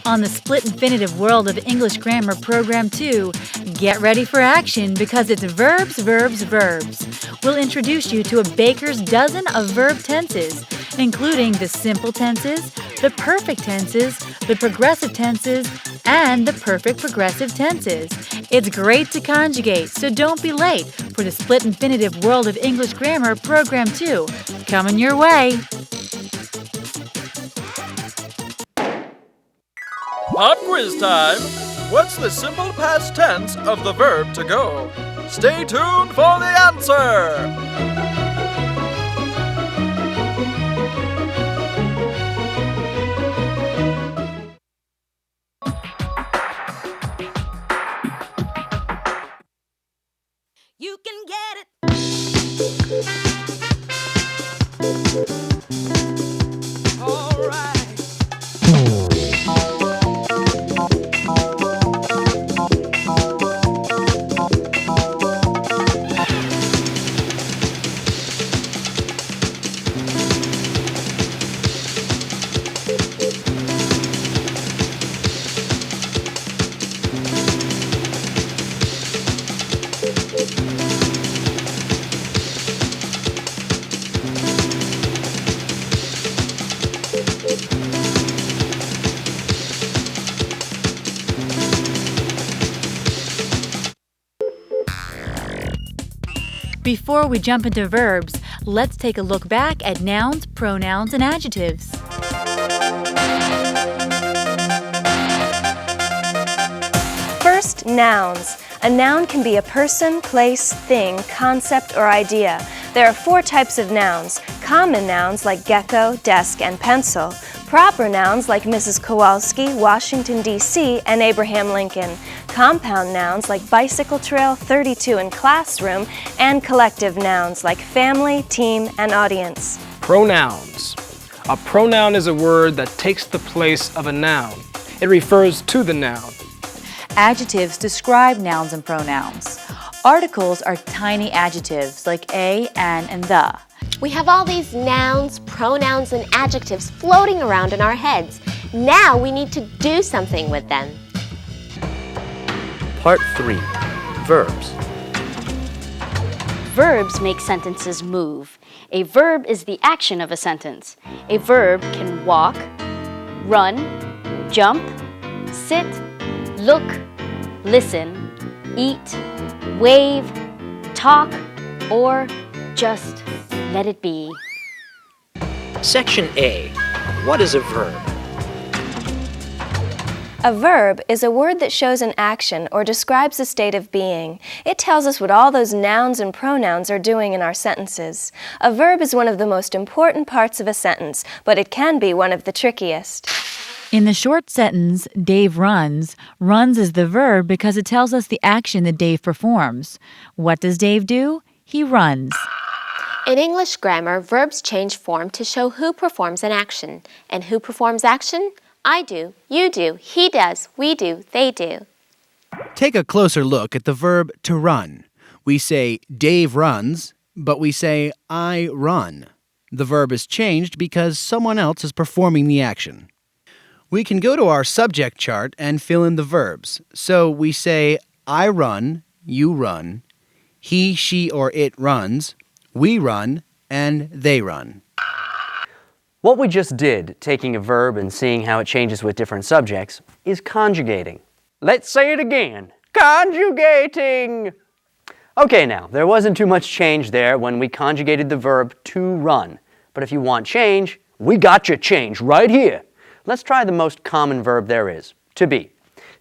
On the split infinitive world of English Grammar Program 2, get ready for action because it's verbs, verbs, verbs. We'll introduce you to a baker's dozen of verb tenses, including the simple tenses, the perfect tenses, the progressive tenses, and the perfect progressive tenses. It's great to conjugate, so don't be late for the split infinitive world of English Grammar Program 2. Coming your way. Pop quiz time! What's the simple past tense of the verb to go? Stay tuned for the answer! You can get it. All right. Before we jump into verbs, let's take a look back at nouns, pronouns, and adjectives. First, nouns. A noun can be a person, place, thing, concept, or idea. There are 4 types of nouns. Common nouns like gecko, desk, and pencil. Proper nouns like Mrs. Kowalski, Washington, D.C., and Abraham Lincoln. Compound nouns like bicycle trail, 32, and classroom. And collective nouns like family, team, and audience. Pronouns. A pronoun is a word that takes the place of a noun. It refers to the noun. Adjectives describe nouns and pronouns. Articles are tiny adjectives like a, an, and the. We have all these nouns, pronouns, and adjectives floating around in our heads. Now we need to do something with them. Part 3. Verbs. Verbs make sentences move. A verb is the action of a sentence. A verb can walk, run, jump, sit, look, listen, eat, wave, talk, or just let it be. Section A. What is a verb? A verb is a word that shows an action or describes a state of being. It tells us what all those nouns and pronouns are doing in our sentences. A verb is one of the most important parts of a sentence, but it can be one of the trickiest. In the short sentence, Dave runs, runs is the verb because it tells us the action that Dave performs. What does Dave do? He runs. In English grammar, verbs change form to show who performs an action. And who performs action? I do, you do, he does, we do, they do. Take a closer look at the verb to run. We say Dave runs, but we say I run. The verb is changed because someone else is performing the action. We can go to our subject chart and fill in the verbs. So we say I run, you run, he, she, or it runs, we run, and they run. What we just did, taking a verb and seeing how it changes with different subjects, is conjugating. Let's say it again. Conjugating! Okay, now, there wasn't too much change there when we conjugated the verb to run. But if you want change, we got your change right here. Let's try the most common verb there is, to be.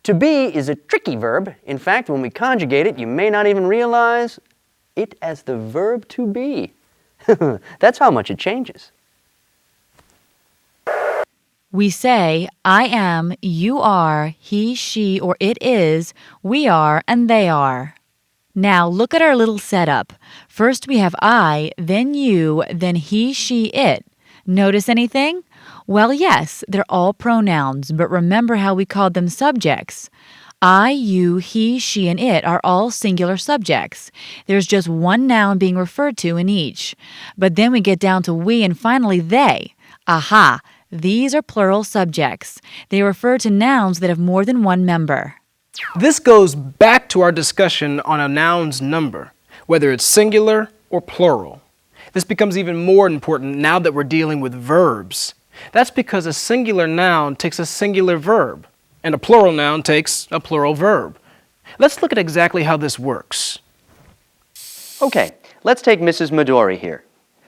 To be is a tricky verb. In fact, when we conjugate it, you may not even realize it as the verb to be. That's how much it changes. We say, I am, you are, he, she, or it is, we are, and they are. Now look at our little setup. First we have I, then you, then he, she, it. Notice anything? Well, yes, they're all pronouns, but remember how we called them subjects. I, you, he, she, and it are all singular subjects. There's just one noun being referred to in each. But then we get down to we and finally they. Aha! These are plural subjects. They refer to nouns that have more than one member. This goes back to our discussion on a noun's number, whether it's singular or plural. This becomes even more important now that we're dealing with verbs. That's because a singular noun takes a singular verb, and a plural noun takes a plural verb. Let's look at exactly how this works. Okay, let's take Mrs. Midori here.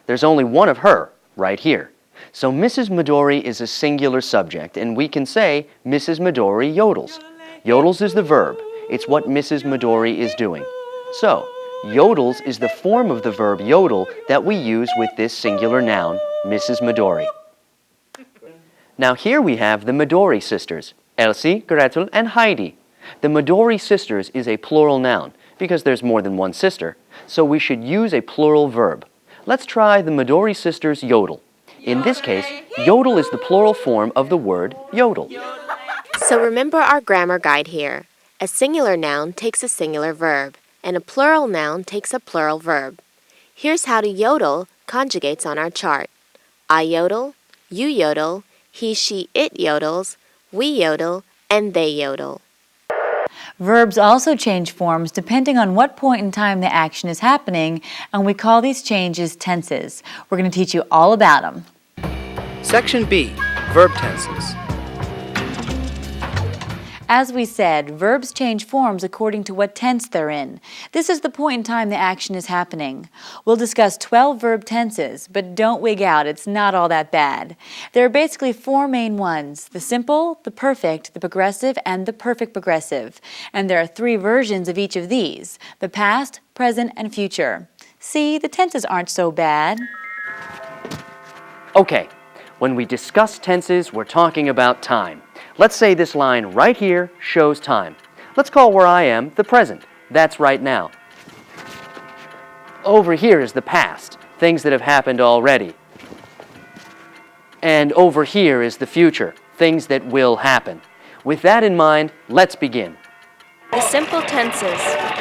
There's only one of her right here. So Mrs. Midori is a singular subject, and we can say Mrs. Midori yodels. Yodels is the verb. It's what Mrs. Midori is doing. So, yodels is the form of the verb yodel that we use with this singular noun, Mrs. Midori. Now here we have the Midori sisters, Elsie, Gretel, and Heidi. The Midori sisters is a plural noun because there's more than one sister, so we should use a plural verb. Let's try the Midori sisters yodel. In this case, yodel is the plural form of the word yodel. So remember our grammar guide here. A singular noun takes a singular verb, and a plural noun takes a plural verb. Here's how to yodel conjugates on our chart. I yodel, you yodel, he, she, it yodels, we yodel, and they yodel. Verbs also change forms depending on what point in time the action is happening, and we call these changes tenses. We're going to teach you all about them. Section B, verb tenses. As we said, verbs change forms according to what tense they're in. This is the point in time the action is happening. We'll discuss 12 verb tenses, but don't wig out, it's not all that bad. There are basically four main ones: the simple, the perfect, the progressive, and the perfect progressive. And there are three versions of each of these: the past, present, and future. See, the tenses aren't so bad. Okay, when we discuss tenses, we're talking about time. Let's say this line right here shows time. Let's call where I am the present. That's right now. Over here is the past, things that have happened already. And over here is the future, things that will happen. With that in mind, let's begin. The simple tenses.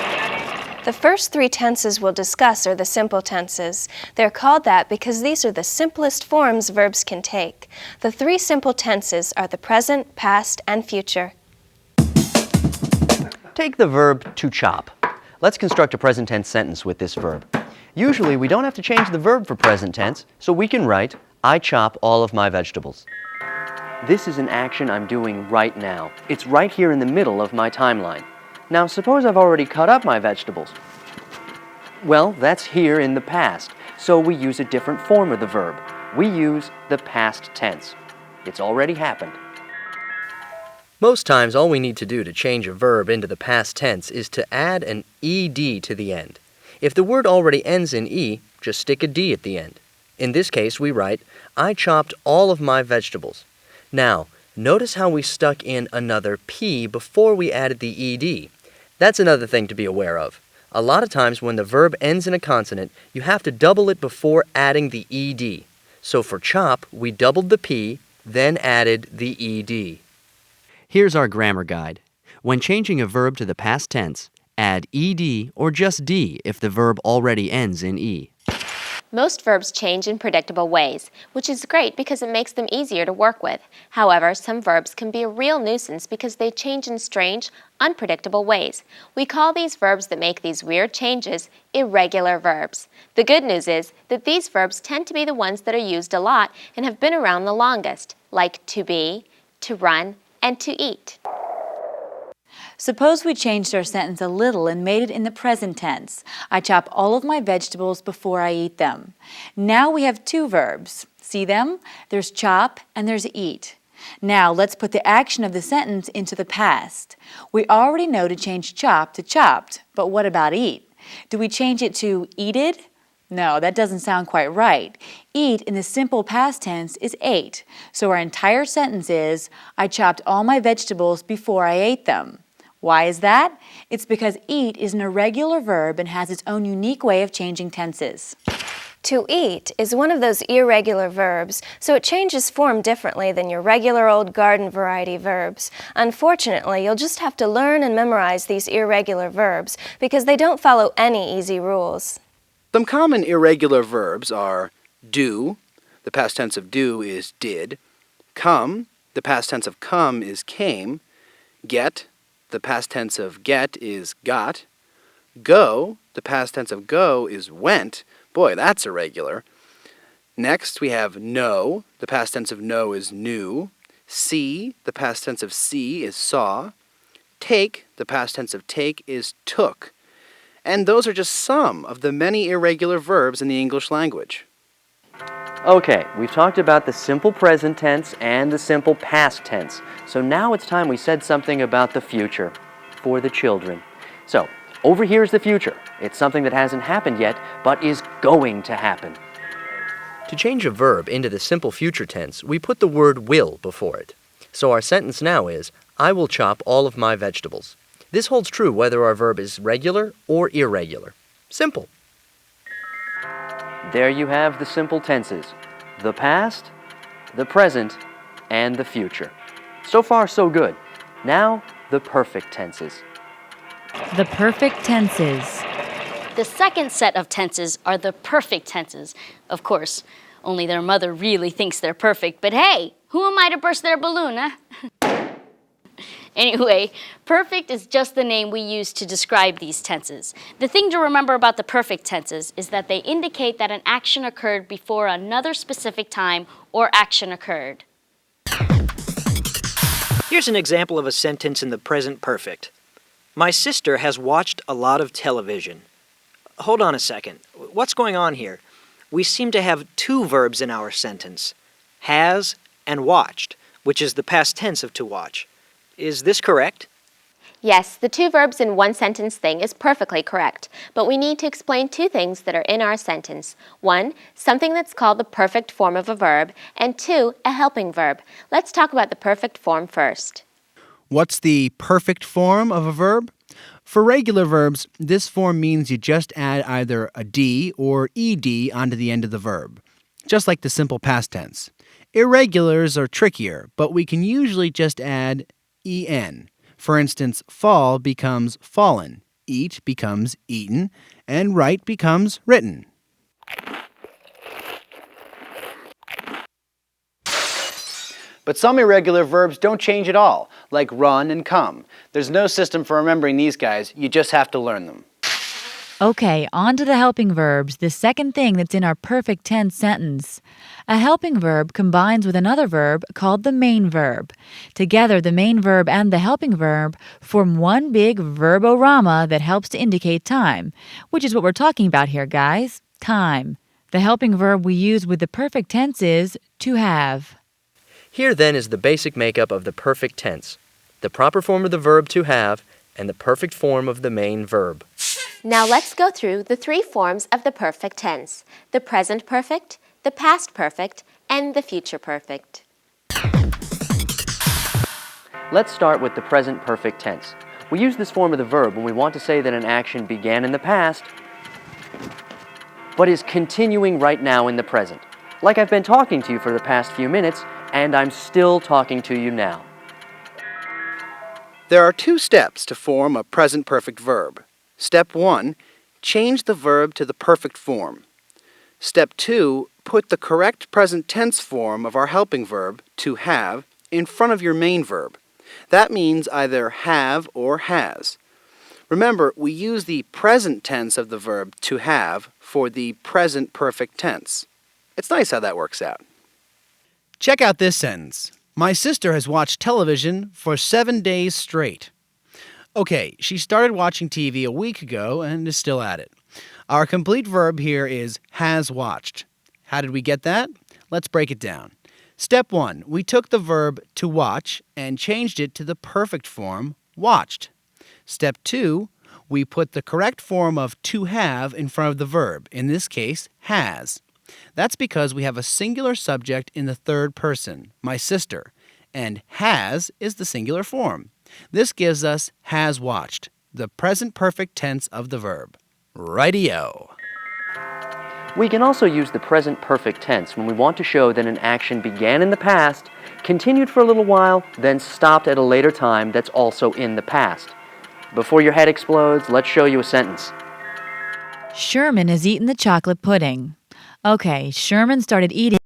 The first three tenses we'll discuss are the simple tenses. They're called that because these are the simplest forms verbs can take. The three simple tenses are the present, past, and future. Take the verb to chop. Let's construct a present tense sentence with this verb. Usually we don't have to change the verb for present tense, so we can write, I chop all of my vegetables. This is an action I'm doing right now. It's right here in the middle of my timeline. Now, suppose I've already cut up my vegetables. Well, that's here in the past, so we use a different form of the verb. We use the past tense. It's already happened. Most times, all we need to do to change a verb into the past tense is to add an ed to the end. If the word already ends in e, just stick a d at the end. In this case, we write, I chopped all of my vegetables. Now, notice how we stuck in another p before we added the ed. That's another thing to be aware of. A lot of times when the verb ends in a consonant, you have to double it before adding the ed. So for chop, we doubled the p, then added the ed. Here's our grammar guide. When changing a verb to the past tense, add ed or just d if the verb already ends in e. Most verbs change in predictable ways, which is great because it makes them easier to work with. However, some verbs can be a real nuisance because they change in strange, unpredictable ways. We call these verbs that make these weird changes irregular verbs. The good news is that these verbs tend to be the ones that are used a lot and have been around the longest, like to be, to run, and to eat. Suppose we changed our sentence a little and made it in the present tense. I chop all of my vegetables before I eat them. Now we have two verbs. See them? There's chop and there's eat. Now let's put the action of the sentence into the past. We already know to change chop to chopped, but what about eat? Do we change it to eated? No, that doesn't sound quite right. Eat in the simple past tense is ate. So our entire sentence is, I chopped all my vegetables before I ate them. Why is that? It's because eat is an irregular verb and has its own unique way of changing tenses. To eat is one of those irregular verbs, so it changes form differently than your regular old garden variety verbs. Unfortunately, you'll just have to learn and memorize these irregular verbs because they don't follow any easy rules. Some common irregular verbs are do, the past tense of do is did, Come, the past tense of come is came. Get, the past tense of get is got. Go, the past tense of go is went. Boy, that's irregular. Next, we have know. The past tense of know is knew. See, the past tense of see is saw. Take, the past tense of take is took. And those are just some of the many irregular verbs in the English language. Okay, we've talked about the simple present tense and the simple past tense. So now it's time we said something about the future for the children. So, over here is the future. It's something that hasn't happened yet, but is going to happen. To change a verb into the simple future tense, we put the word will before it. So our sentence now is, I will chop all of my vegetables. This holds true whether our verb is regular or irregular. Simple. There you have the simple tenses, the past, the present, and the future. So far, so good. Now, the perfect tenses. The perfect tenses. The second set of tenses are the perfect tenses. Of course, only their mother really thinks they're perfect, but hey, who am I to burst their balloon, huh? Anyway, perfect is just the name we use to describe these tenses. The thing to remember about the perfect tenses is that they indicate that an action occurred before another specific time or action occurred. Here's an example of a sentence in the present perfect. My sister has watched a lot of television. Hold on a second. What's going on here? We seem to have two verbs in our sentence, has and watched, which is the past tense of to watch. Is this correct? Yes, the two verbs in one sentence thing is perfectly correct, but we need to explain two things that are in our sentence. One, something that's called the perfect form of a verb, and two, a helping verb. Let's talk about the perfect form first. What's the perfect form of a verb? For regular verbs, this form means you just add either a D or ED onto the end of the verb, just like the simple past tense. Irregulars are trickier, but we can usually just add EN. For instance, fall becomes fallen, eat becomes eaten, and write becomes written. But some irregular verbs don't change at all, like run and come. There's no system for remembering these guys, you just have to learn them. Okay, on to the helping verbs, the second thing that's in our perfect tense sentence. A helping verb combines with another verb called the main verb. Together, the main verb and the helping verb form one big verborama that helps to indicate time, which is what we're talking about here, guys. Time. The helping verb we use with the perfect tense is to have. Here then is the basic makeup of the perfect tense. The proper form of the verb to have and the perfect form of the main verb. Now let's go through the three forms of the perfect tense: the present perfect, the past perfect, and the future perfect. Let's start with the present perfect tense. We use this form of the verb when we want to say that an action began in the past, but is continuing right now in the present. Like I've been talking to you for the past few minutes, and I'm still talking to you now. There are two steps to form a present perfect verb. Step 1, change the verb to the perfect form. Step 2, put the correct present tense form of our helping verb, to have, in front of your main verb. That means either have or has. Remember, we use the present tense of the verb to have for the present perfect tense. It's nice how that works out. Check out this sentence. My sister has watched television for 7 days straight. Okay, she started watching TV a week ago and is still at it. Our complete verb here is has watched. How did we get that? Let's break it down. Step 1, we took the verb to watch and changed it to the perfect form, watched. Step 2, we put the correct form of to have in front of the verb, in this case, has. That's because we have a singular subject in the third person, my sister, and has is the singular form. This gives us has watched, the present perfect tense of the verb. Righty-o. We can also use the present perfect tense when we want to show that an action began in the past, continued for a little while, then stopped at a later time that's also in the past. Before your head explodes, let's show you a sentence. Sherman has eaten the chocolate pudding. Okay, Sherman started eating